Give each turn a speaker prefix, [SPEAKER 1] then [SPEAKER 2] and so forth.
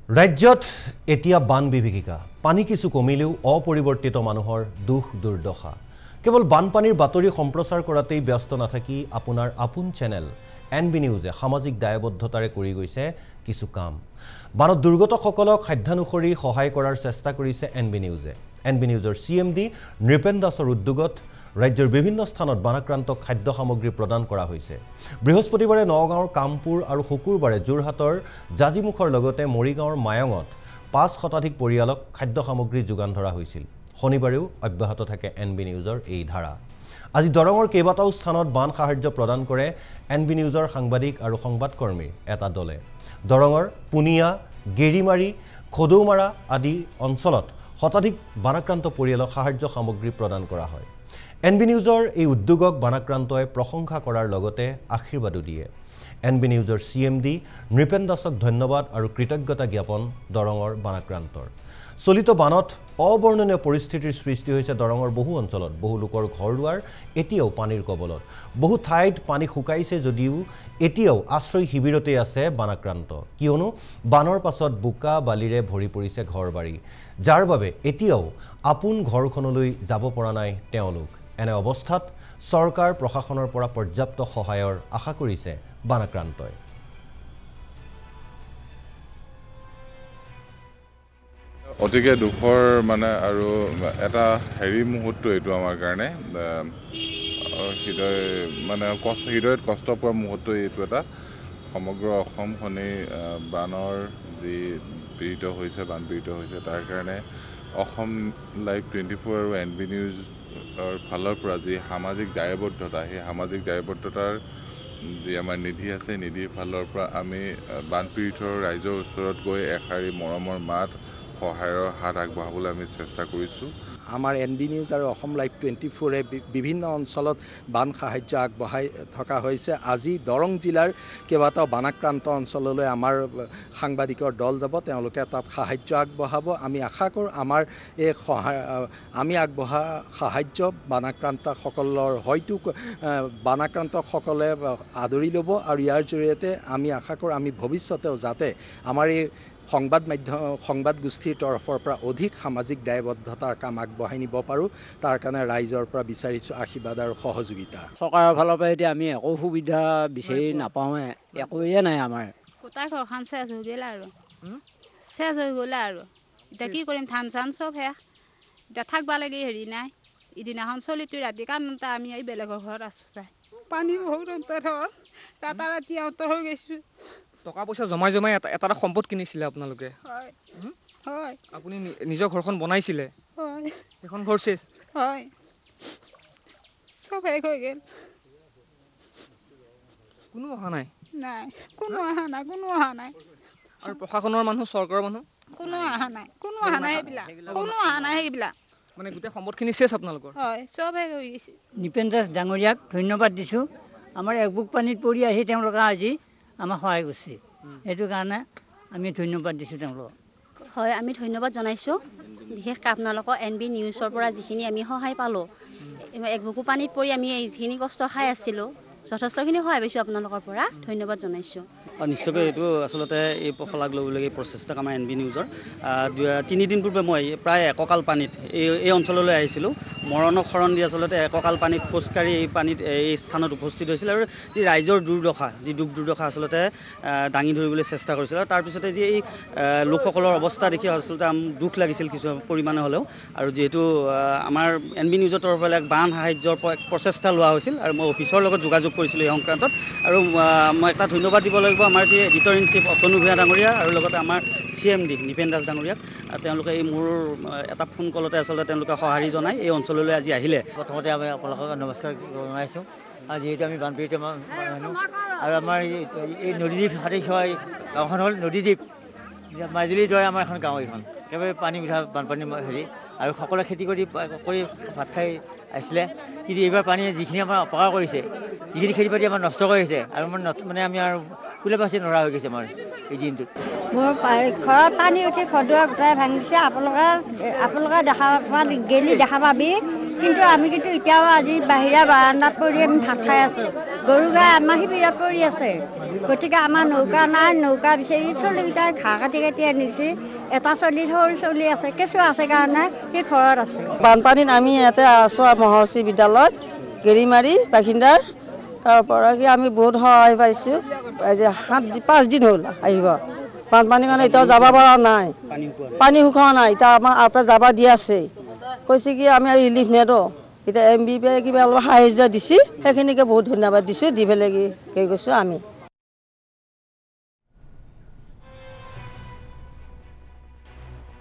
[SPEAKER 1] ৰাজ্যত এতিয়া বান বিভীষিকা পানী কিছু কমিলেও অপৰিৱৰ্তিত মানুহৰ দুখ দুৰ্দশা কেৱল বানপানীৰ বাতৰি সম্প্ৰচাৰ কৰাতেই ব্যস্ত নাথাকি আপোনাৰ আপোন চেনেল এনবি নিউজে সামাজিক দায়বদ্ধতাৰে কৰি গৈছে কিছু কাম বানত দুৰ্গতসকলক সাধ্যানুসৰি সহায় কৰাৰ চেষ্টা কৰিছে এনবি নিউজৰ চিএমডি নৃপেন দাসৰ উদ্যোগত ৰাজ্যৰ বিভিন্ন স্থানত বানাক্ৰান্তক খাদ্য সামগ্ৰী প্ৰদান কৰা হৈছে বৃহস্পতিবাৰে নগাঁৱৰ কামপুৰ আৰু শুকুৰবাৰে যোৰহাটৰ জাজিমুখৰ লগতে মৰিগাঁৱৰ মায়ঙত 5 শতাধিক পৰিয়ালক খাদ্য সামগ্ৰী যোগান ধৰা হৈছিল শনিবাৰেও অব্যাহত থাকে এনবি নিউজৰ এই ধাৰা আজি দৰঙৰ কেইবাটাও স্থানত বান সাহায্য প্ৰদান কৰে এনবি নিউজৰ সাংবাদিক আৰু সংবাদকৰ্মীৰ এটা দলে দৰঙৰ পুনিয়া গেৰিমাৰী খদৌমাৰা আদি অঞ্চলত শতাধিক বানাক্ৰান্ত পৰিয়ালক সাহায্য সামগ্ৰী প্ৰদান কৰা হয় এনবি নিউজৰ এই উদ্যোগক বানাক্ৰান্তই প্ৰশংসা কৰাৰ লগতে আশীৰ্বাদো দিয়ে এনবি নিউজৰ চিএমডি নৃপেন দাসক ধন্যবাদ আৰু কৃতজ্ঞতা জ্ঞাপন দৰঙৰ বানাক্ৰান্তৰ চলিত বানত অবৰ্ণনীয় পৰিস্থিতিৰ সৃষ্টি হৈছে দৰঙৰ বহু অঞ্চলত বহু লোকৰ ঘৰদুৱাৰ এতিয়াও পানীৰ কবলত বহু ঠাইত পানী শুকাইছে যদিও এতিয়াও আশ্ৰয় শিবিৰতে আছে বানাক্ৰান্ত কিয়নো বানৰ পাছত বুকা বালিৰে ভৰি পৰিছে ঘৰবাৰী যাৰ বাবে এতিয়াও আপোন ঘৰখনলৈ যাব পৰা নাই তেওঁলোক এনে অৱস্থাত চৰকাৰ প্ৰশাসনৰ পৰা পৰ্যাপ্ত সহায়ৰ আশা কৰিছে বানাক্ৰান্তই
[SPEAKER 2] অতিকে দুখৰ মানে আৰু এটা হেৰি মুহূৰ্ত এইটো আমাৰ কাৰণে হৃদয়ত কষ্ট পোৱা মুহূৰ্ত এইটো এটা সমগ্ৰ অসমখনেই বানৰ যি বানপীড়িত হৈছে তাৰ কাৰণে অসম লাইভ 24 আৰু এনবি নিউজৰ ফালৰ পৰা যি সামাজিক দায়বদ্ধতা সেই সামাজিক দায়বদ্ধতাৰ যি আমাৰ নিধি আছে নিধিৰ ফালৰ পৰা আমি বানপীড়িত ৰাইজৰ ওচৰত গৈ এশাৰী মৰমৰ মাত সহায়ৰ হাত আগবঢ়াবলৈ আমি চেষ্টা কৰিছোঁ
[SPEAKER 3] আমাৰ এনবি নিউজ আৰু অসম লাইভ 24 বিভিন্ন অঞ্চলত বান সাহায্য আগবঢ়াই থকা হৈছে আজি দৰং জিলাৰ কেইবাটাও বানাক্ৰান্ত অঞ্চললৈ আমাৰ সাংবাদিকৰ দল যাব তেওঁলোকে তাত সাহায্য আগবঢ়াব আমি আশা কৰোঁ আমাৰ এই আমি আগবঢ়া সাহায্য বানাক্ৰান্তসকলৰ হয়তো বানাক্ৰান্তসকলে আদৰি ল'ব আৰু ইয়াৰ জৰিয়তে আমি আশা কৰোঁ আমি ভৱিষ্যতেও যাতে আমাৰ এই সংবাদ গোষ্ঠীৰ তৰফৰ পৰা অধিক সামাজিক দায়বদ্ধতাৰ কাম আগবঢ়াই নিব পাৰোঁ তাৰ কাৰণে ৰাইজৰ পৰা বিচাৰিছোঁ আশীৰ্বাদ আৰু সহযোগিতা
[SPEAKER 4] চৰকাৰৰ ফালৰ পৰা এতিয়া আমি একো সুবিধা বিচাৰি নাপাওঁৱে একোৱে নাই আমাৰ
[SPEAKER 5] গোটাই ঘৰখন চেজ হৈ গ'লে আৰু এতিয়া কি কৰিম ধান চান চব শেষ এতিয়া থাকবা লাগি হেৰি নাই ইদিনাখন চলিটো ৰাতি কাৰণতে আমি এই বেলেগৰ ঘৰত আছোঁ চাই পানী বহুত অন্তৰ হ'ল ৰাতাৰাতি অন্তৰ হৈ গৈছোঁ
[SPEAKER 6] টকা পইচা জমাই এটা সম্পদ কিনিছিলে আপোনালোকে
[SPEAKER 5] হয়
[SPEAKER 6] আপুনি নিজৰ ঘৰখন বনাইছিলে
[SPEAKER 5] হয়
[SPEAKER 6] এখন ঘৰ চেছ
[SPEAKER 5] হয় চব শেষ হৈ গ'ল
[SPEAKER 6] কোনো অহা নাই
[SPEAKER 5] কোনো অহা নাই
[SPEAKER 6] আৰু প্ৰশাসনৰ মানুহ চৰকাৰৰ মানুহ
[SPEAKER 5] কোনো অহা নাই সেইবিলাক
[SPEAKER 6] মানে গোটেই সম্পদখিনি চেছ আপোনালোকৰ
[SPEAKER 5] হয় চব শেষ হৈ গৈছে
[SPEAKER 4] নৃপেন দাস ডাঙৰীয়াক ধন্যবাদ দিছোঁ আমাৰ একবুক পানীত পৰি আহি তেওঁলোকে আজি আমাক সহায় কৰিছে সেইটো কাৰণে আমি ধন্যবাদ দিছোঁ তেওঁলোকক
[SPEAKER 7] হয় আমি ধন্যবাদ জনাইছোঁ বিশেষকৈ আপোনালোকৰ এনবি নিউজৰ পৰা যিখিনি আমি সহায় পালোঁ একবুকু পানীত পৰি আমি যিখিনি কষ্ট খাই আছিলোঁ যথেষ্টখিনি সহায় পাইছোঁ আপোনালোকৰ পৰা ধন্যবাদ জনাইছোঁ
[SPEAKER 8] নিশ্চয়কৈ এইটো আচলতে এই শলাগ ল'বলগীয়া প্ৰচেষ্টাক আমাৰ এনবি নিউজৰ 3 দিন পূৰ্বে মই প্ৰায় এককাল পানীত এই অঞ্চললৈ আহিছিলোঁ মৰণক শৰণ দি আচলতে এককাল পানীত খোজকাঢ়ি এই পানীত এই স্থানত উপস্থিত হৈছিল আৰু যি ৰাইজৰ দুৰ্দশা যি দুৰ্দশা আচলতে দাঙি ধৰিবলৈ চেষ্টা কৰিছিল আৰু তাৰপিছতে যি এই লোকসকলৰ অৱস্থা দেখি আচলতে দুখ লাগিছিল কিছু পৰিমাণে হ'লেও আৰু যিহেতু আমাৰ এনবি নিউজৰ তৰফৰ এক বান সাহায্যৰ প্ৰচেষ্টা লোৱা হৈছিল আৰু মই অফিচৰ লগত যোগাযোগ কৰিছিলোঁ এই সংক্ৰান্তত আৰু মই এটা ধন্যবাদ দিব লাগিব আমাৰ যি editor in chief Atanu Bhuyan ডাঙৰীয়া আৰু লগতে আমাৰ চিএমডি নৃপেন দাস ডাঙৰীয়াক তেওঁলোকে এই মোৰ এটা ফোন কলতে আচলতে তেওঁলোকে সঁহাৰি জনাই এই অঞ্চললৈ আজি আহিলে
[SPEAKER 4] প্ৰথমতে আমি আপোনালোকক নমস্কাৰ জনাইছোঁ আৰু যিহেতু আমি বানপীড়িত মানুহ আৰু আমাৰ এই নদীদ্বীপ হাতী সেৱা গাঁওখন হ'ল নদীদ্বীপ মাজুলীৰ দৰে আমাৰ এখন গাঁও এইখন একেবাৰে পানী উঠা বানপানী হেৰি আৰু সকলোৱে খেতি কৰি ভাত খাই আহিছিলে কিন্তু এইবাৰ পানীয়ে যিখিনি আমাৰ অপকাৰ কৰিছে যিখিনি খেতি বাতি আমাৰ নষ্ট কৰিছে আৰু মানে আমি আৰু কুলে পাচি নৰা হৈ গৈছে আমাৰ এই দিনটোত
[SPEAKER 9] মোৰ ঘৰত পানী উঠি ঘৰদুৱাৰ গোটাই ভাঙিছে আপোনালোকে দেখা পাবি কিন্তু আমি এতিয়াও আজি বাহিৰা বাৰান্দাত পৰি আমি ভাত খাই আছোঁ গৰু গাই আমাৰ শিবিৰত পৰি আছে গতিকে আমাৰ নৌকা নাই, নৌকা বিচাৰি চলিকেইটাই ঘাঁহ কাটি কাটি আনিছে। এটা চলি সৰু চলি আছে, কেঁচুৱা আছে কাৰণে সি ঘৰত আছে।
[SPEAKER 10] বানপানীত আমি ইয়াতে আছোঁ মহৰ্ষি বিদ্যালয়ত গেৰিমাৰী বাসিন্দাৰ। তাৰ পৰা কি আমি বহুত সহায় পাইছোঁ। আজি 5 দিন হ'ল আহিব বানপানীৰ কাৰণে, এতিয়াও যাব পৰা নাই, পানী শুকোৱা নাই। এতিয়া আমাৰ পৰা যাব দি আছে, কৈছে কি আমি আৰু ৰিলিফ নেদো। এতিয়া MBP কিবা অলপ সাহাৰ্য দিছে, সেইখিনিকে বহুত ধন্যবাদ দিছোঁ, দি পেলাই কি কৈছোঁ আমি।